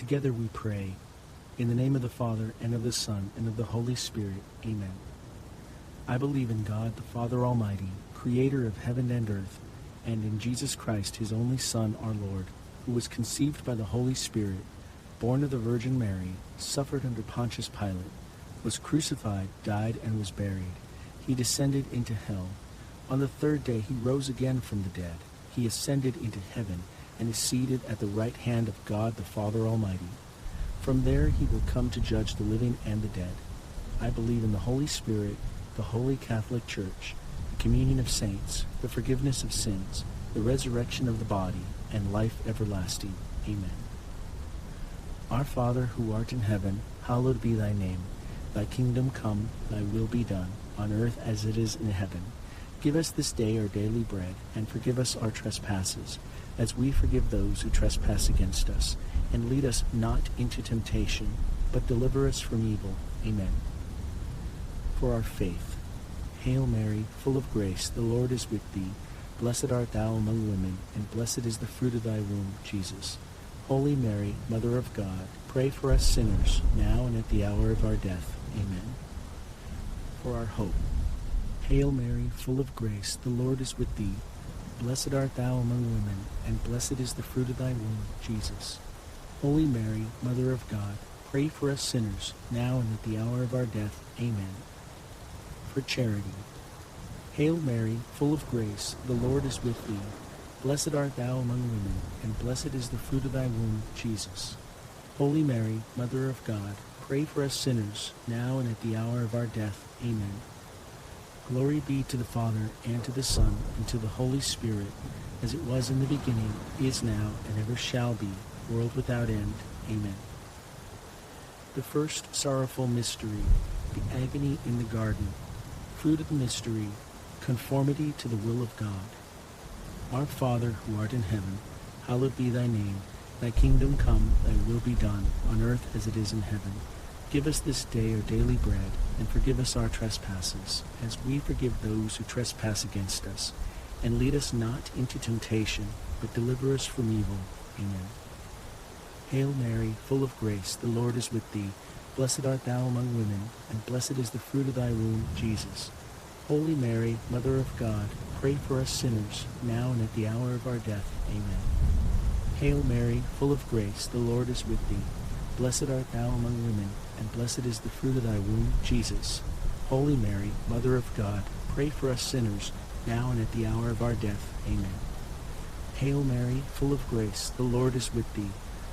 Together we pray, in the name of the Father, and of the Son, and of the Holy Spirit. Amen. I believe in God, the Father Almighty, creator of heaven and earth, and in Jesus Christ, his only Son, our Lord, who was conceived by the Holy Spirit, born of the Virgin Mary, suffered under Pontius Pilate, was crucified, died, and was buried. He descended into hell. On the third day he rose again from the dead. He ascended into heaven, and is seated at the right hand of God the Father Almighty. From there he will come to judge the living and the dead. I believe in the Holy Spirit, the Holy Catholic Church, the communion of saints, the forgiveness of sins, the resurrection of the body, and life everlasting. Amen. Our Father, who art in heaven, hallowed be thy name. Thy kingdom come, thy will be done, on earth as it is in heaven. Give us this day our daily bread, and forgive us our trespasses, as we forgive those who trespass against us. And lead us not into temptation, but deliver us from evil. Amen. For our faith. Hail Mary, full of grace, the Lord is with thee. Blessed art thou among women, and blessed is the fruit of thy womb, Jesus. Holy Mary, Mother of God, pray for us sinners, now and at the hour of our death. Amen. For our hope. Hail Mary, full of grace, the Lord is with thee. Blessed art thou among women, and blessed is the fruit of thy womb, Jesus. Holy Mary, Mother of God, pray for us sinners, now and at the hour of our death. Amen. For charity. Hail Mary, full of grace, the Lord is with thee. Blessed art thou among women, and blessed is the fruit of thy womb, Jesus. Holy Mary, Mother of God, pray for us sinners, now and at the hour of our death. Amen. Glory be to the Father, and to the Son, and to the Holy Spirit, as it was in the beginning, is now, and ever shall be, world without end. Amen. The first sorrowful mystery, the agony in the garden. Fruit of the mystery, conformity to the will of God. Our Father, who art in heaven, hallowed be thy name. Thy kingdom come, thy will be done, on earth as it is in heaven. Give us this day our daily bread, and forgive us our trespasses, as we forgive those who trespass against us. And lead us not into temptation, but deliver us from evil. Amen. Hail Mary, full of grace, the Lord is with thee. Blessed art thou among women, and blessed is the fruit of thy womb, Jesus. Holy Mary, Mother of God, pray for us sinners, now and at the hour of our death. Amen. Hail Mary, full of grace, the Lord is with thee. Blessed art thou among women, and blessed is the fruit of thy womb, Jesus. Holy Mary, Mother of God, pray for us sinners, now and at the hour of our death. Amen. Hail Mary, full of grace, the Lord is with thee.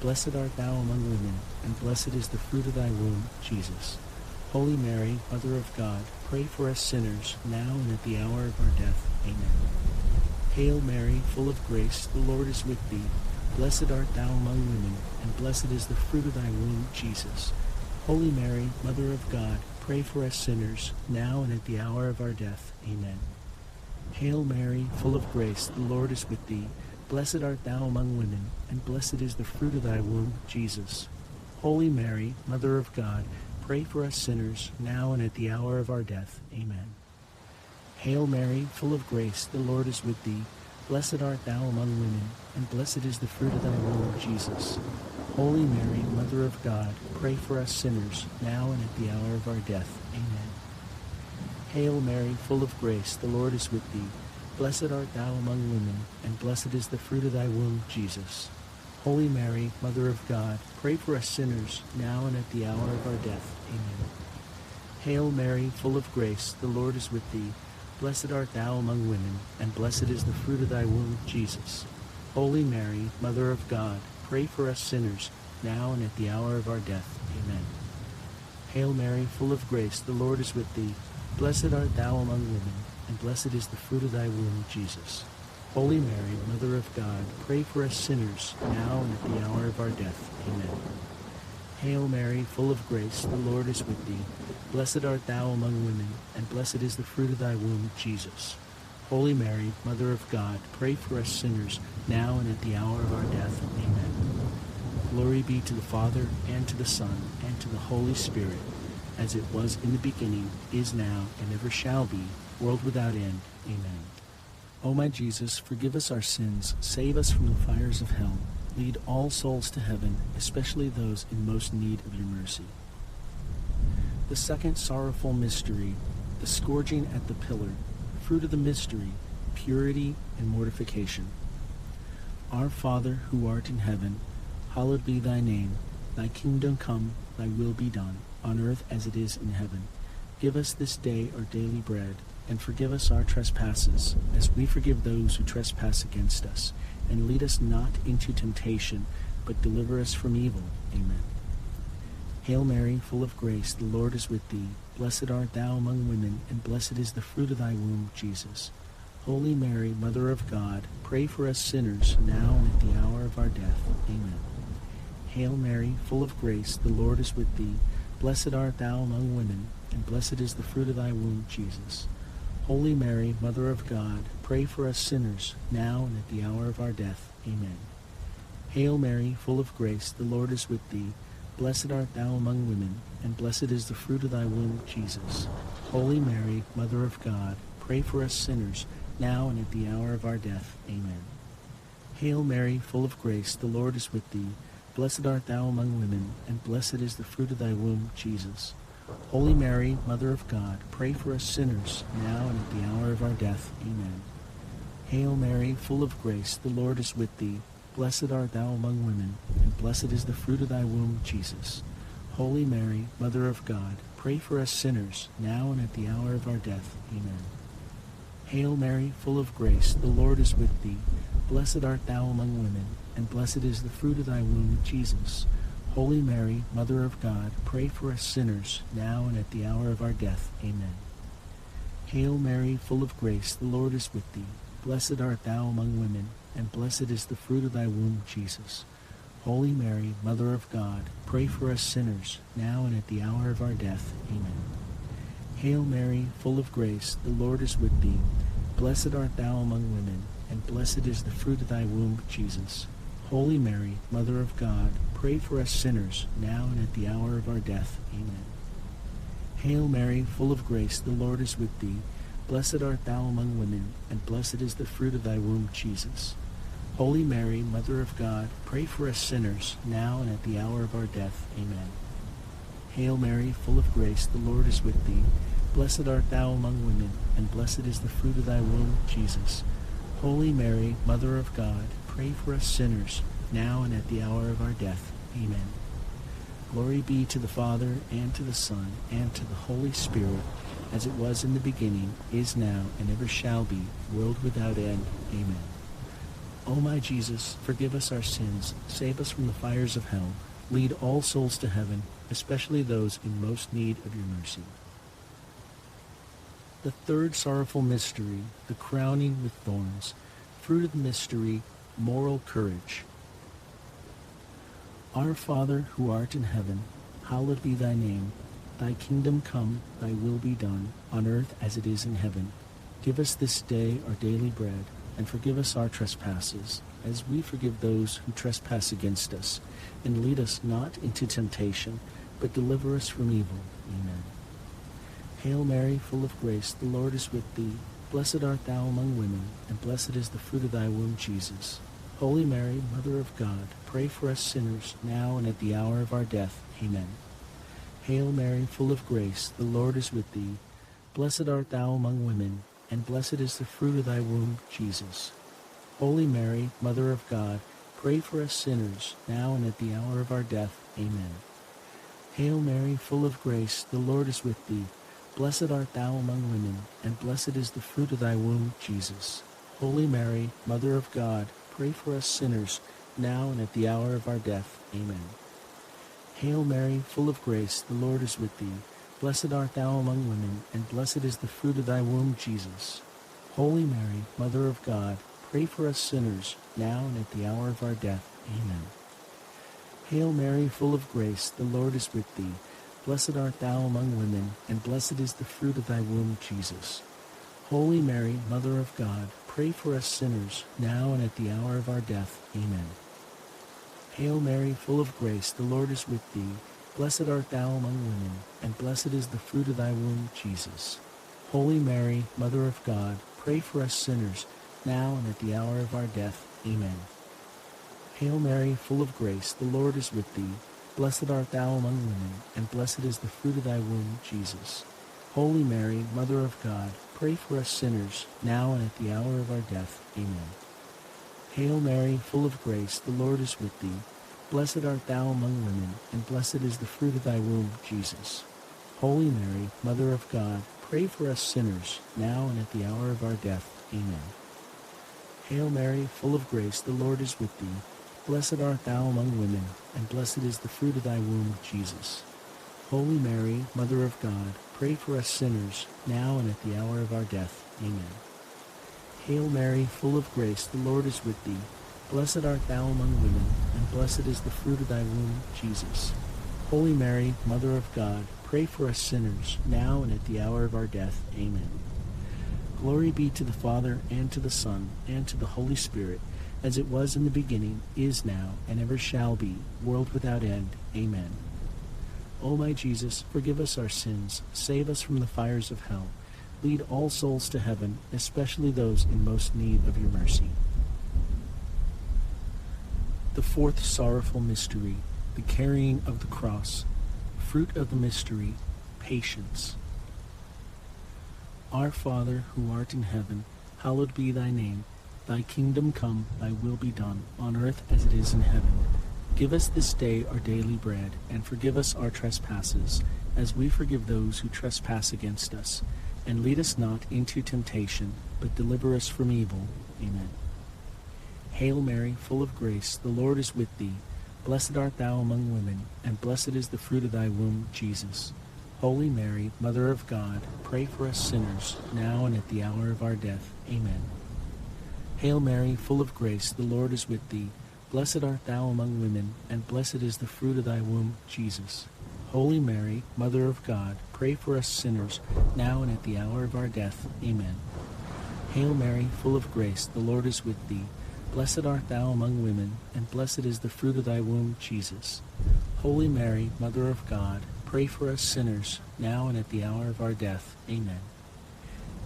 Blessed art thou among women, and blessed is the fruit of thy womb, Jesus. Holy Mary, Mother of God, pray for us sinners, now and at the hour of our death. Amen. Hail Mary, full of grace, the Lord is with thee. Blessed art thou among women, and blessed is the fruit of thy womb, Jesus. Holy Mary, Mother of God, pray for us sinners, now and at the hour of our death. Amen. Hail Mary, full of grace, the Lord is with thee. Blessed art thou among women, and blessed is the fruit of thy womb, Jesus. Holy Mary, Mother of God, pray for us sinners, now and at the hour of our death. Amen. Hail Mary, full of grace, the Lord is with thee. Blessed art thou among women, and blessed is the fruit of thy womb, Jesus. Holy Mary, Mother of God, pray for us sinners, now and at the hour of our death. Amen. Hail Mary, full of grace, the Lord is with thee. Blessed art thou among women, and blessed is the fruit of thy womb, Jesus. Holy Mary, Mother of God, pray for us sinners, now and at the hour of our death. Amen. Hail Mary, full of grace, the Lord is with thee. Blessed art thou among women, and blessed is the fruit of thy womb, Jesus. Holy Mary, Mother of God, pray for us sinners, now and at the hour of our death. Amen. Hail Mary, full of grace, the Lord is with thee. Blessed art thou among women, and blessed is the fruit of thy womb, Jesus. Holy Mary, Mother of God, pray for us sinners, now and at the hour of our death. Amen. Hail Mary, full of grace, the Lord is with thee. Blessed art thou among women, and blessed is the fruit of thy womb, Jesus. Holy Mary, Mother of God, pray for us sinners, now and at the hour of our death. Amen. Glory be to the Father, and to the Son, and to the Holy Spirit, as it was in the beginning, is now, and ever shall be, world without end. Amen. O my Jesus, forgive us our sins, save us from the fires of hell. Lead all souls to heaven, especially those in most need of your mercy. The second sorrowful mystery, the scourging at the pillar. Fruit of the mystery, purity and mortification. Our Father, who art in heaven, hallowed be thy name. Thy kingdom come, thy will be done, on earth as it is in heaven. Give us this day our daily bread, and forgive us our trespasses, as we forgive those who trespass against us. And lead us not into temptation, but deliver us from evil. Amen. Hail Mary, full of grace, the Lord is with thee. Blessed art thou among women, and blessed is the fruit of thy womb, Jesus. Holy Mary, Mother of God, pray for us sinners, now and at the hour of our death. Amen. Hail Mary, full of grace, the Lord is with thee. Blessed art thou among women, and blessed is the fruit of thy womb, Jesus. Holy Mary, Mother of God, pray for us sinners, now and at the hour of our death. Amen. Hail Mary, full of grace, the Lord is with thee. Blessed art thou among women, and blessed is the fruit of thy womb, Jesus. Holy Mary, Mother of God, pray for us sinners, now and at the hour of our death. Amen. Hail Mary, full of grace, the Lord is with thee. Blessed art thou among women, and blessed is the fruit of thy womb, Jesus. Holy Mary, Mother of God, pray for us sinners, now and at the hour of our death. Amen. Hail Mary, full of grace, the Lord is with thee. Blessed art thou among women, and blessed is the fruit of thy womb, Jesus. Holy Mary, Mother of God, pray for us sinners, now and at the hour of our death. Amen. Hail Mary, full of grace, the Lord is with thee. Blessed art thou among women, and blessed is the fruit of thy womb, Jesus. Holy Mary, Mother of God, pray for us sinners, now and at the hour of our death. Amen. Hail Mary, full of grace, the Lord is with thee. Blessed art thou among women, and blessed is the fruit of thy womb, Jesus. Holy Mary, Mother of God, pray for us sinners, now and at the hour of our death. Amen. Hail Mary, full of grace, the Lord is with thee. Blessed art thou among women, and blessed is the fruit of thy womb, Jesus. Holy Mary, Mother of God, pray for us sinners, now and at the hour of our death. Amen. Hail Mary, full of grace, the Lord is with thee. Blessed art thou among women, and blessed is the fruit of thy womb, Jesus. Holy Mary, Mother of God, pray for us sinners, now and at the hour of our death. Amen. Hail Mary, full of grace, the Lord is with thee. Blessed art thou among women, and blessed is the fruit of thy womb, Jesus. Holy Mary, Mother of God, pray for us sinners, now and at the hour of our death. Amen. Glory be to the Father, and to the Son, and to the Holy Spirit, as it was in the beginning, is now, and ever shall be, world without end. Amen. O my Jesus, forgive us our sins, save us from the fires of hell, lead all souls to heaven, especially those in most need of your mercy. The third sorrowful mystery, the crowning with thorns. Fruit of the mystery, moral courage. Our Father, who art in heaven, hallowed be thy name. Thy kingdom come, thy will be done, on earth as it is in heaven. Give us this day our daily bread, and forgive us our trespasses, as we forgive those who trespass against us. And lead us not into temptation, but deliver us from evil. Amen. Hail Mary, full of grace, the Lord is with thee. Blessed art thou among women, and blessed is the fruit of thy womb, Jesus. Holy Mary, Mother of God, pray for us sinners, now and at the hour of our death. Amen. Hail Mary, full of grace, the Lord is with thee. Blessed art thou among women, and blessed is the fruit of thy womb, Jesus. Holy Mary, Mother of God, pray for us sinners, now and at the hour of our death. Amen. Hail Mary, full of grace, the Lord is with thee. Blessed art thou among women, and blessed is the fruit of thy womb, Jesus. Holy Mary, Mother of God, pray for us sinners, now and at the hour of our death. Amen. Hail Mary, full of grace, the Lord is with thee. Blessed art thou among women, and blessed is the fruit of thy womb, Jesus. Holy Mary, Mother of God, pray for us sinners, now and at the hour of our death. Amen. Hail Mary, full of grace, the Lord is with thee. Blessed art thou among women, and blessed is the fruit of thy womb, Jesus. Holy Mary, Mother of God, pray for us sinners, now and at the hour of our death. Amen. Hail Mary, full of grace, the Lord is with thee. Blessed art thou among women, and blessed is the fruit of thy womb, Jesus. Holy Mary, Mother of God, pray for us sinners, now and at the hour of our death. Amen. Hail Mary, full of grace, the Lord is with thee. Blessed art thou among women, and blessed is the fruit of thy womb, Jesus. Holy Mary, Mother of God, pray for us sinners, now and at the hour of our death. Amen. Hail Mary, full of grace, the Lord is with thee. Blessed art thou among women, and blessed is the fruit of thy womb, Jesus. Holy Mary, Mother of God, pray for us sinners, now and at the hour of our death. Amen. Hail Mary, full of grace, the Lord is with thee. Blessed art thou among women, and blessed is the fruit of thy womb, Jesus. Holy Mary, Mother of God, pray for us sinners, now and at the hour of our death. Amen. Hail Mary, full of grace, the Lord is with thee. Blessed art thou among women, and blessed is the fruit of thy womb, Jesus. Holy Mary, Mother of God, pray for us sinners, now and at the hour of our death. Amen. Glory be to the Father, and to the Son, and to the Holy Spirit, as it was in the beginning, is now, and ever shall be, world without end. Amen. O my Jesus, forgive us our sins, save us from the fires of hell, lead all souls to heaven, especially those in most need of your mercy. The fourth sorrowful mystery, the carrying of the cross. Fruit of the mystery, patience. Our Father, who art in heaven, hallowed be thy name. Thy kingdom come, thy will be done, on earth as it is in heaven. Give us this day our daily bread, and forgive us our trespasses, as we forgive those who trespass against us. And lead us not into temptation, but deliver us from evil. Amen. Hail Mary, full of grace, the Lord is with thee. Blessed art thou among women, and blessed is the fruit of thy womb, Jesus. Holy Mary, Mother of God, pray for us sinners, now and at the hour of our death. Amen. Hail Mary, full of grace, the Lord is with thee. Blessed art thou among women, and blessed is the fruit of thy womb, Jesus. Holy Mary, Mother of God, pray for us sinners, now and at the hour of our death. Amen. Hail Mary, full of grace, the Lord is with thee. Blessed art thou among women, and blessed is the fruit of thy womb, Jesus. Holy Mary, Mother of God, pray for us sinners, now and at the hour of our death. Amen.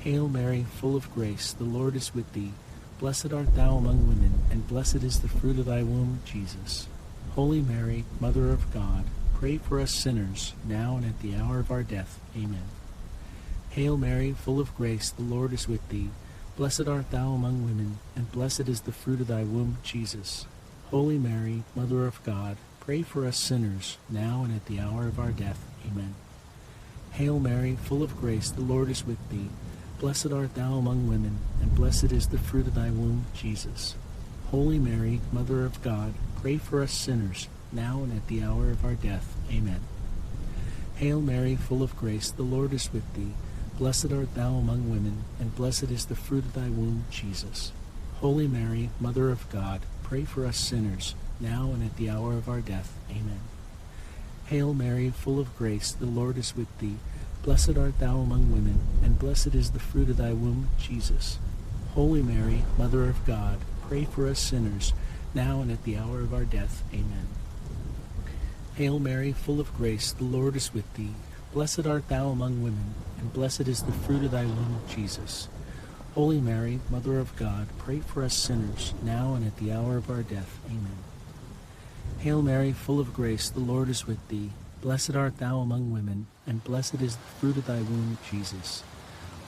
Hail Mary, full of grace, the Lord is with thee. Blessed art thou among women, and blessed is the fruit of thy womb, Jesus. Holy Mary, Mother of God, pray for us sinners, now and at the hour of our death. Amen. Hail Mary, full of grace, the Lord is with thee. Blessed art thou among women, and blessed is the fruit of thy womb, Jesus. Holy Mary, Mother of God, pray for us sinners, now and at the hour of our death. Amen. Hail Mary, full of grace, the Lord is with thee. Blessed art thou among women, and blessed is the fruit of thy womb, Jesus. Holy Mary, Mother of God, pray for us sinners, now and at the hour of our death. Amen. Hail Mary, full of grace, the Lord is with thee. Blessed art thou among women, and blessed is the fruit of thy womb, Jesus. Holy Mary, Mother of God, pray for us sinners, now and at the hour of our death. Amen. Hail Mary, full of grace, the Lord is with thee. Blessed art thou among women, and blessed is the fruit of thy womb, Jesus. Holy Mary, Mother of God, pray for us sinners, now and at the hour of our death. Amen. Hail Mary, full of grace, the Lord is with thee. Blessed art thou among women, and blessed is the fruit of thy womb, Jesus. Holy Mary, Mother of God, pray for us sinners, now and at the hour of our death. Amen. Hail Mary, full of grace, the Lord is with thee. Blessed art thou among women, and blessed is the fruit of thy womb, Jesus.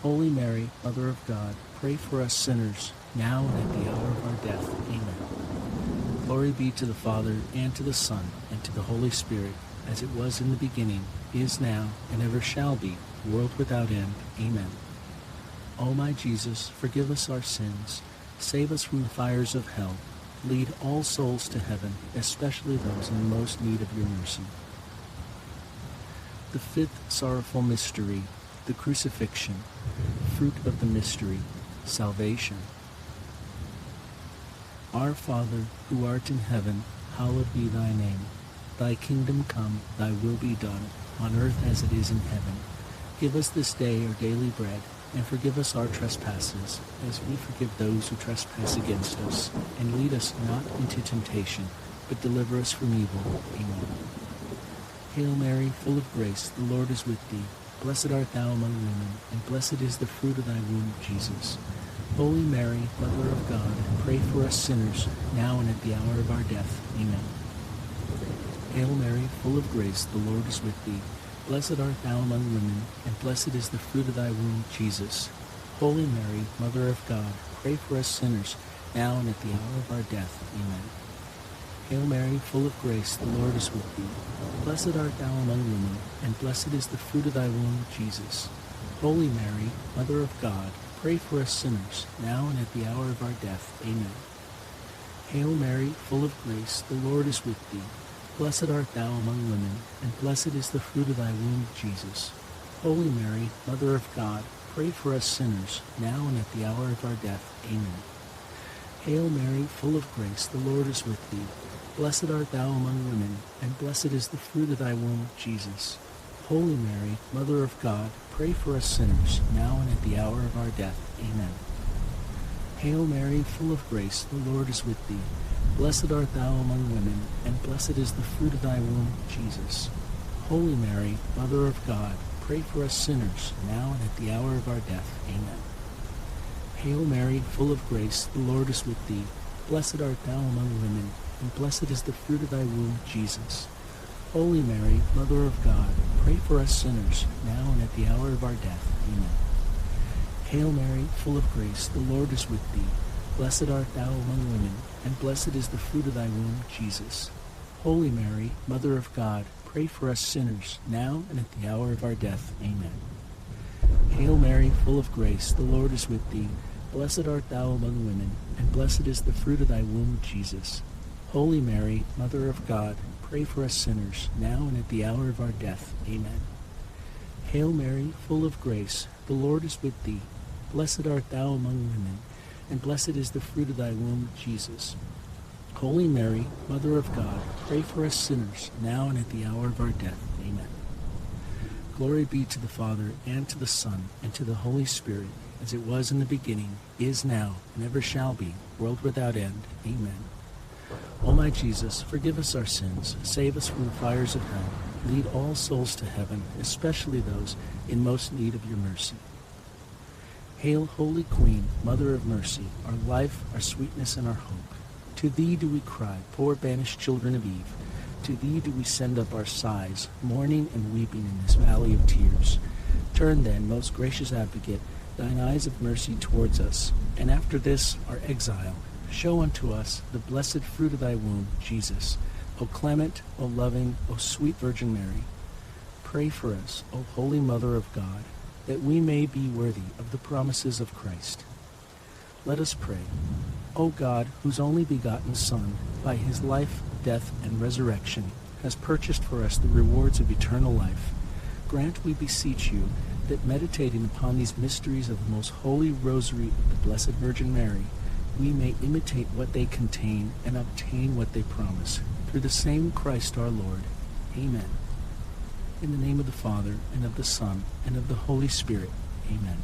Holy Mary, Mother of God, pray for us sinners, now and at the hour of our death. Amen. Glory be to the Father, and to the Son, and to the Holy Spirit, as it was in the beginning, is now, and ever shall be, world without end. Amen. O my Jesus, forgive us our sins, save us from the fires of hell, lead all souls to heaven, especially those in the most need of your mercy. The fifth sorrowful mystery, the crucifixion. Fruit of the mystery, salvation. Our Father, who art in heaven, hallowed be thy name. Thy kingdom come, thy will be done, on earth as it is in heaven. Give us this day our daily bread, and forgive us our trespasses, as we forgive those who trespass against us. And lead us not into temptation, but deliver us from evil. Amen. Hail Mary, full of grace, the Lord is with thee. Blessed art thou among women, and blessed is the fruit of thy womb, Jesus. Holy Mary, Mother of God, pray for us sinners, now and at the hour of our death. Amen. Hail Mary, full of grace, the Lord is with thee. Blessed art thou among women, and blessed is the fruit of thy womb, Jesus. Holy Mary, Mother of God, pray for us sinners, now and at the hour of our death. Amen. Hail Mary, full of grace, the Lord is with thee. Blessed art thou among women, and blessed is the fruit of thy womb, Jesus. Holy Mary, Mother of God, pray for us sinners, now and at the hour of our death. Amen. Hail Mary, full of grace, the Lord is with thee. Blessed art thou among women, and blessed is the fruit of thy womb, Jesus. Holy Mary, Mother of God, pray for us sinners, now and at the hour of our death. Amen. Hail Mary, full of grace, the Lord is with thee. Blessed art thou among women, and blessed is the fruit of thy womb, Jesus. Holy Mary, Mother of God, pray for us sinners, now and at the hour of our death. Amen. Hail Mary, full of grace, the Lord is with thee. Blessed art thou among women, and blessed is the fruit of thy womb, Jesus. Holy Mary, Mother of God, pray for us sinners, now and at the hour of our death. Amen. Hail Mary, full of grace, the Lord is with thee. Blessed art thou among women, and blessed is the fruit of thy womb, Jesus. Holy Mary, Mother of God, pray for us sinners, now and at the hour of our death. Amen. Hail Mary, full of grace, the Lord is with thee. Blessed art thou among women, and blessed is the fruit of thy womb, Jesus. Holy Mary, Mother of God, pray for us sinners, now and at the hour of our death. Amen. Hail Mary, full of grace, the Lord is with thee. Blessed art thou among women, and blessed is the fruit of thy womb, Jesus. Holy Mary, Mother of God, pray for us sinners, now and at the hour of our death. Amen. Hail Mary, full of grace, the Lord is with thee. Blessed art thou among women, and blessed is the fruit of thy womb, Jesus. Holy Mary, Mother of God, pray for us sinners, now and at the hour of our death. Amen. Glory be to the Father, and to the Son, and to the Holy Spirit, as it was in the beginning, is now, and ever shall be, world without end. Amen. O my Jesus, forgive us our sins, save us from the fires of hell, lead all souls to heaven, especially those in most need of your mercy. Hail, Holy Queen, Mother of Mercy, our life, our sweetness, and our hope. To thee do we cry, poor banished children of Eve. To thee do we send up our sighs, mourning and weeping in this valley of tears. Turn then, most gracious Advocate, thine eyes of mercy towards us, and after this our exile, show unto us the blessed fruit of thy womb, Jesus. O clement, O loving, O sweet Virgin Mary, pray for us, O Holy Mother of God, that we may be worthy of the promises of Christ. Let us pray. O God, whose only begotten Son, by his life, death, and resurrection, has purchased for us the rewards of eternal life, grant, we beseech you, that meditating upon these mysteries of the most holy rosary of the Blessed Virgin Mary, we may imitate what they contain and obtain what they promise. Through the same Christ our Lord. Amen. In the name of the Father, and of the Son, and of the Holy Spirit. Amen.